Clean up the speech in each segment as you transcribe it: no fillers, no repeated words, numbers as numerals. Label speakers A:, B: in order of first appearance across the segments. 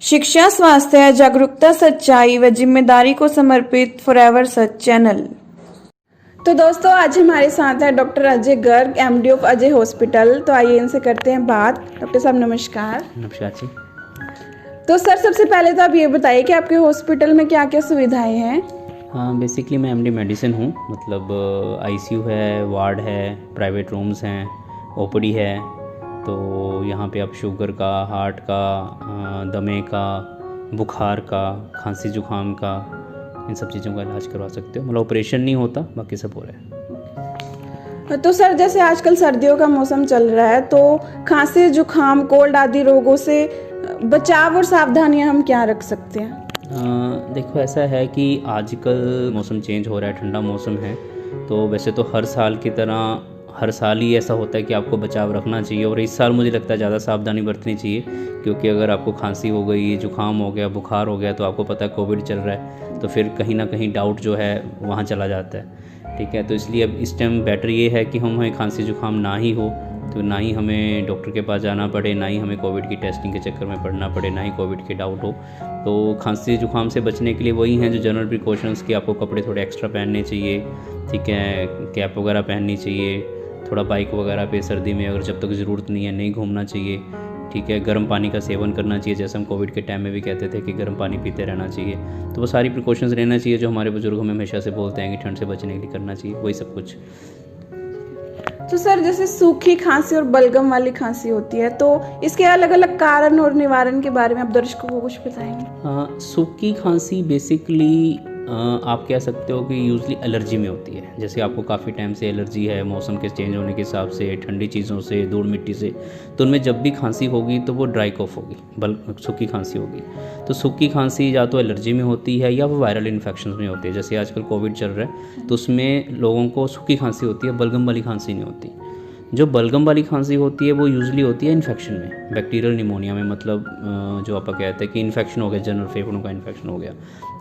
A: शिक्षा, स्वास्थ्य, जागरूकता, सच्चाई व जिम्मेदारी को समर्पित फॉरएवर सच चैनल। तो दोस्तों, आज हमारे साथ है doctor Ajay Garg, MD of Ajay hospital. तो आइए इनसे करते हैं बात। डॉक्टर साहब नमस्कार।
B: नमस्कार जी।
A: तो सर, सबसे पहले तो आप ये बताइए कि आपके हॉस्पिटल में क्या क्या सुविधाएं हैं।
B: हाँ, बेसिकली मैं एमडी मेडिसिन हूँ। मतलब आईसीयू है, वार्ड है, प्राइवेट रूम्स हैं, ओपीडी है। तो यहाँ पे आप शुगर का, हार्ट का, दमे का, बुखार का, खांसी जुकाम का, इन सब चीज़ों का इलाज करवा सकते हो। मतलब ऑपरेशन नहीं होता, बाकी सब हो रहा है।
A: तो सर, जैसे आजकल सर्दियों का मौसम चल रहा है, तो खांसी जुकाम, कोल्ड आदि रोगों से बचाव और सावधानियां हम क्या रख सकते हैं?
B: देखो, ऐसा है कि आजकल मौसम चेंज हो रहा है, ठंडा मौसम है। तो वैसे तो हर साल की तरह हर साल ही ऐसा होता है कि आपको बचाव रखना चाहिए, और इस साल मुझे लगता है ज़्यादा सावधानी बरतनी चाहिए, क्योंकि अगर आपको खांसी हो गई, जुकाम हो गया, बुखार हो गया, तो आपको पता है कोविड चल रहा है, तो फिर कहीं ना कहीं डाउट जो है वहाँ चला जाता है। ठीक है, तो इसलिए अब इस टाइम बेटर ये है कि हमें खांसी जुकाम ना ही हो, तो ना ही हमें डॉक्टर के पास जाना पड़े, ना ही हमें कोविड की टेस्टिंग के चक्कर में पड़ना पड़े, ना ही कोविड के डाउट हो। तो खांसी जुकाम से बचने के लिए वही हैं जो जनरल प्रिकॉशंस की, आपको कपड़े थोड़े एक्स्ट्रा पहनने चाहिए। ठीक है, कैप वगैरह पहननी चाहिए, थोड़ा बाइक वगैरह पे सर्दी में अगर जब तक ज़रूरत नहीं है नहीं घूमना चाहिए। ठीक है, गर्म पानी का सेवन करना चाहिए, जैसे हम कोविड के टाइम में भी कहते थे कि गर्म पानी पीते रहना चाहिए। तो वो सारी प्रिकॉशंस रहना चाहिए जो हमारे बुजुर्ग हमें हमेशा से बोलते हैं कि ठंड से बचने के लिए करना चाहिए, वही सब कुछ।
A: तो सर, जैसे सूखी खांसी और बलगम वाली खांसी होती है, तो इसके अलग अलग कारण और निवारण के बारे में आप दर्शकों को कुछ बताएंगे?
B: सूखी खांसी बेसिकली आप कह सकते हो कि यूजली एलर्जी में होती है। जैसे आपको काफ़ी टाइम से एलर्जी है, मौसम के चेंज होने के हिसाब से, ठंडी चीज़ों से, धूल मिट्टी से, तो उनमें जब भी खांसी होगी तो वो ड्राई कॉफ होगी, सूखी खांसी होगी। तो सूखी खांसी या तो एलर्जी में होती है या वो वायरल इन्फेक्शन में होती है। जैसे आजकल कोविड चल रहा है, तो उसमें लोगों को सूखी खांसी होती है, बलगम वाली खांसी नहीं होती। जो बलगम वाली खांसी होती है वो यूजली होती है इन्फेक्शन में, बैक्टीरियल निमोनिया में। मतलब जो आप कहते हैं कि इन्फेक्शन हो गया, जनरल फेफड़ों का इन्फेक्शन हो गया,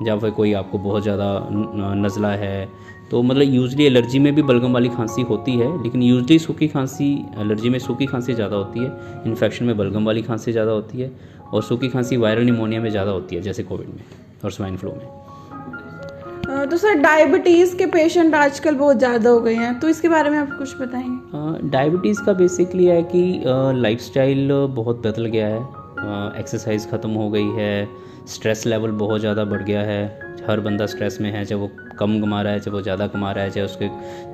B: या फिर कोई आपको बहुत ज़्यादा नज़ला है, तो मतलब यूजली एलर्जी में भी बलगम वाली खांसी होती है, लेकिन यूजली सूखी खांसी, एलर्जी में सूखी खांसी ज़्यादा होती है, इन्फेक्शन में बलगम वाली खांसी ज़्यादा होती है, और सूखी खांसी वायरल निमोनिया में ज़्यादा होती है, जैसे कोविड में और स्वाइन फ्लू में।
A: तो सर, डायबिटीज़ के पेशेंट आजकल बहुत ज़्यादा हो गए हैं, तो इसके बारे में आप कुछ बताएंगे?
B: डायबिटीज़ का बेसिकली है कि लाइफस्टाइल बहुत बदल गया है, एक्सरसाइज ख़त्म हो गई है, स्ट्रेस लेवल बहुत ज़्यादा बढ़ गया है। हर बंदा स्ट्रेस में है, चाहे वो कम कमा रहा है, चाहे वो ज़्यादा कमा रहा है, चाहे उसके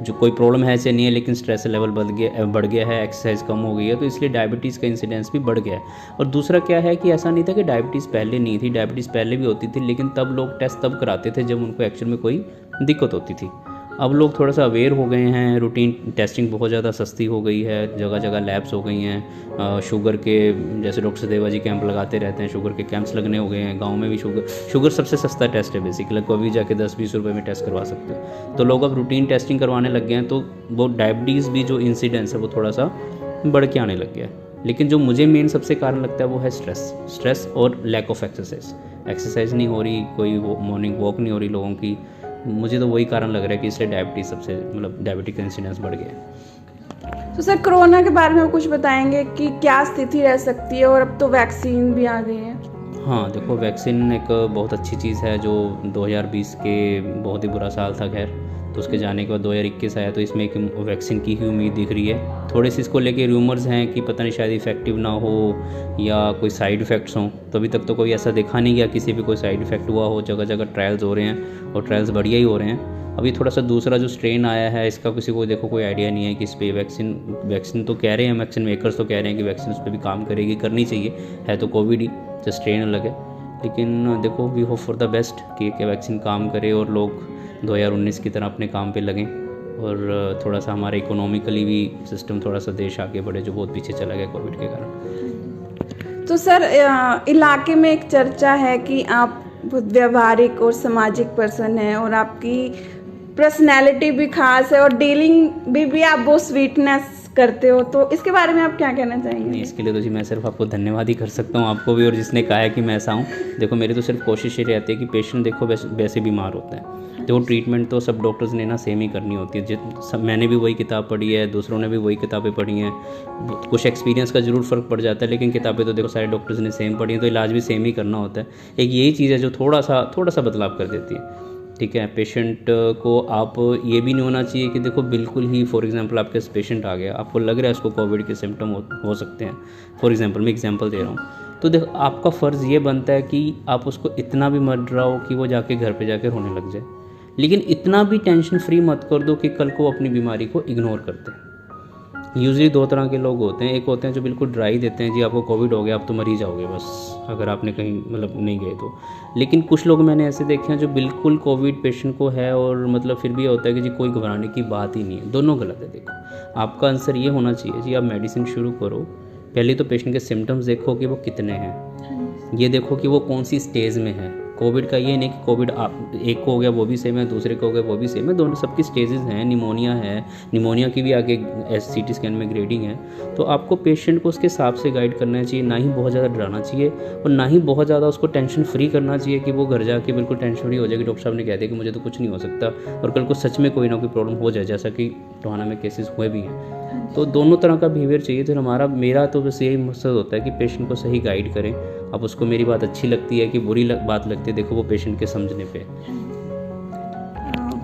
B: जो कोई प्रॉब्लम है ऐसे नहीं है, लेकिन स्ट्रेस लेवल बढ़ गया है, एक्सरसाइज कम हो गई है, तो इसलिए डायबिटीज़ का इंसिडेंस भी बढ़ गया है। और दूसरा क्या है कि ऐसा नहीं था कि डायबिटीज़ पहले नहीं थी, डायबिटीज़ पहले भी होती थी, लेकिन तब लोग टेस्ट तब कराते थे जब उनको एक्चुअल में कोई दिक्कत होती थी। अब लोग थोड़ा सा अवेयर हो गए हैं, रूटीन टेस्टिंग बहुत ज़्यादा सस्ती हो गई है, जगह जगह लैब्स हो गई हैं। शुगर के, जैसे डॉक्टर सदेवा जी कैंप लगाते रहते हैं, शुगर के कैंप्स लगने हो गए हैं। गांव में भी शुगर सबसे सस्ता टेस्ट है बेसिकली, कभी जाके 10-20 रुपये में टेस्ट करवा सकते हो। तो लोग अब रूटीन टेस्टिंग करवाने लग गए हैं, तो वो डायबिटीज़ भी जो इंसिडेंस है वो थोड़ा सा बढ़ के आने लग गया है। लेकिन जो मुझे मेन सबसे कारण लगता है वो है स्ट्रेस और लैक ऑफ एक्सरसाइज नहीं हो रही, कोई मॉर्निंग वॉक नहीं हो रही लोगों की। मुझे तो वही कारण लग रहा है कि इसलिए डायबिटीज़ सबसे, मतलब डायबिटिक का इंसिडेंस बढ़ गया है।
A: तो सर, कोरोना के बारे में कुछ बताएंगे कि क्या स्थिति रह सकती है, और अब तो वैक्सीन भी आ गई है।
B: हाँ, देखो, वैक्सीन एक बहुत अच्छी चीज़ है। जो 2020 के बहुत ही बुरा साल था खैर, तो उसके जाने के बाद 2021 आया, तो इसमें एक वैक्सीन की ही उम्मीद दिख रही है। थोड़े से इसको लेके रूमर्स हैं कि पता नहीं शायद इफेक्टिव ना हो या कोई साइड इफ़ेक्ट्स हों, तो अभी तक तो कोई ऐसा देखा नहीं गया किसी भी कोई साइड इफ़ेक्ट हुआ हो। जगह जगह ट्रायल्स हो रहे हैं और ट्रायल्स बढ़िया ही हो रहे हैं। अभी थोड़ा सा दूसरा जो स्ट्रेन आया है, इसका किसी को देखो कोई आइडिया नहीं है कि इस पर वैक्सीन तो कह रहे हैं, वैक्सीन मेकर्स तो कह रहे हैं कि वैक्सीन उस पर भी काम करेगी, करनी चाहिए, है तो कोविड ही, जो स्ट्रेन अलग है। लेकिन देखो, we hope for the best कि वैक्सीन काम करे और लोग 2019 की तरह अपने काम पे लगें, और थोड़ा सा हमारे इकोनॉमिकली भी सिस्टम, थोड़ा सा देश आगे बढ़े, जो बहुत पीछे चला गया कोविड के कारण।
A: तो सर, इलाके में एक चर्चा है कि आप बहुत व्यवहारिक और सामाजिक पर्सन हैं, और आपकी पर्सनैलिटी भी खास है, और डीलिंग भी आप बहुत स्वीटनेस करते हो, तो इसके बारे में आप क्या कहना चाहेंगे?
B: नहीं, इसके लिए तो जी मैं सिर्फ आपको धन्यवाद ही कर सकता हूँ, आपको भी और जिसने कहा है कि मैं ऐसा हूँ। देखो मेरी तो सिर्फ कोशिश ये रहती है कि पेशेंट देखो वैसे बीमार होते हैं, तो ट्रीटमेंट तो सब डॉक्टर्स ने ना सेम ही करनी होती है। सब मैंने भी वही किताब पढ़ी है, दूसरों ने भी वही किताबें पढ़ी हैं, कुछ एक्सपीरियंस का ज़रूर फ़र्क पड़ जाता है, लेकिन किताबें तो देखो सारे डॉक्टर्स ने सेम पढ़ी हैं, तो इलाज भी सेम ही करना होता है। एक यही चीज़ है जो थोड़ा सा बदलाव कर देती है। ठीक है, पेशेंट को आप ये भी नहीं होना चाहिए कि देखो बिल्कुल ही, फॉर एग्जांपल आपके पास पेशेंट आ गया, आपको लग रहा है उसको कोविड के सिम्टम हो सकते हैं, फॉर एग्जांपल मैं एग्जांपल दे रहा हूँ, तो देखो आपका फ़र्ज़ ये बनता है कि आप उसको इतना भी मत डराओ कि वो जाके घर पे जाके रोने लग जाए, लेकिन इतना भी टेंशन फ्री मत कर दो कि कल को वो अपनी बीमारी को इग्नोर करते हैं। यूजली दो तरह के लोग होते हैं, एक होते हैं जो बिल्कुल डरा ही देते हैं, जी आपको कोविड हो गया आप तो मर ही जाओगे बस, अगर आपने कहीं मतलब नहीं गए तो। लेकिन कुछ लोग मैंने ऐसे देखे हैं जो बिल्कुल कोविड पेशेंट को है और मतलब फिर भी ये होता है कि जी कोई घबराने की बात ही नहीं है। दोनों गलत है। देखो आपका आंसर ये होना चाहिए जी आप मेडिसिन शुरू करो, पहले तो पेशेंट के सिम्टम्स देखो कि वो कितने हैं, ये देखो कि वो कौन सी स्टेज में है। कोविड का ये नहीं कि कोविड आप एक को हो गया वो भी सेम है, दूसरे को हो गया वो भी सेम है, दोनों सबकी स्टेजेस हैं। निमोनिया है, निमोनिया की भी आगे CT स्कैन में ग्रेडिंग है। तो आपको पेशेंट को उसके हिसाब से गाइड करना चाहिए, ना ही बहुत ज़्यादा डराना चाहिए और ना ही बहुत ज़्यादा उसको टेंशन फ्री करना चाहिए कि वो घर जाके बिल्कुल टेंशन फ्री हो जाए कि डॉक्टर साहब ने कह दिया कि मुझे तो कुछ नहीं हो सकता और कल को सच में कोई ना कोई प्रॉब्लम हो जाए, जैसा कि टोहाना में केसेस हुए भी हैं। तो दोनों तरह का बिहेवियर चाहिए। तो मेरा तो बस यही मकसद होता है कि पेशेंट को सही गाइड करें। अब उसको मेरी बात अच्छी लगती है कि बुरी बात लगती है, देखो वो पेशेंट के समझने पे।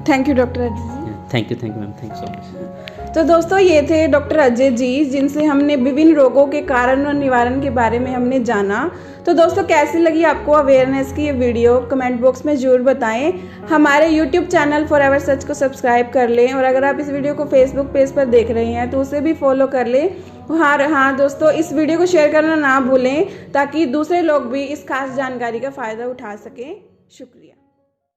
A: Thank you doctor Ajay ji.
B: Thank you ma'am, thank you so much.
A: तो दोस्तों ये थे डॉक्टर अजय जी, जिनसे हमने विभिन्न रोगों के कारण और निवारण के बारे में हमने जाना। तो दोस्तों कैसी लगी आपको अवेयरनेस की ये वीडियो, कमेंट बॉक्स में ज़रूर बताएं। हमारे YouTube चैनल फॉरएवर सच को सब्सक्राइब कर लें और अगर आप इस वीडियो को Facebook पेज पर देख रहे हैं तो उसे भी फॉलो कर लें। हाँ दोस्तों, इस वीडियो को शेयर करना ना भूलें ताकि दूसरे लोग भी इस खास जानकारी का फ़ायदा उठा सकें। शुक्रिया।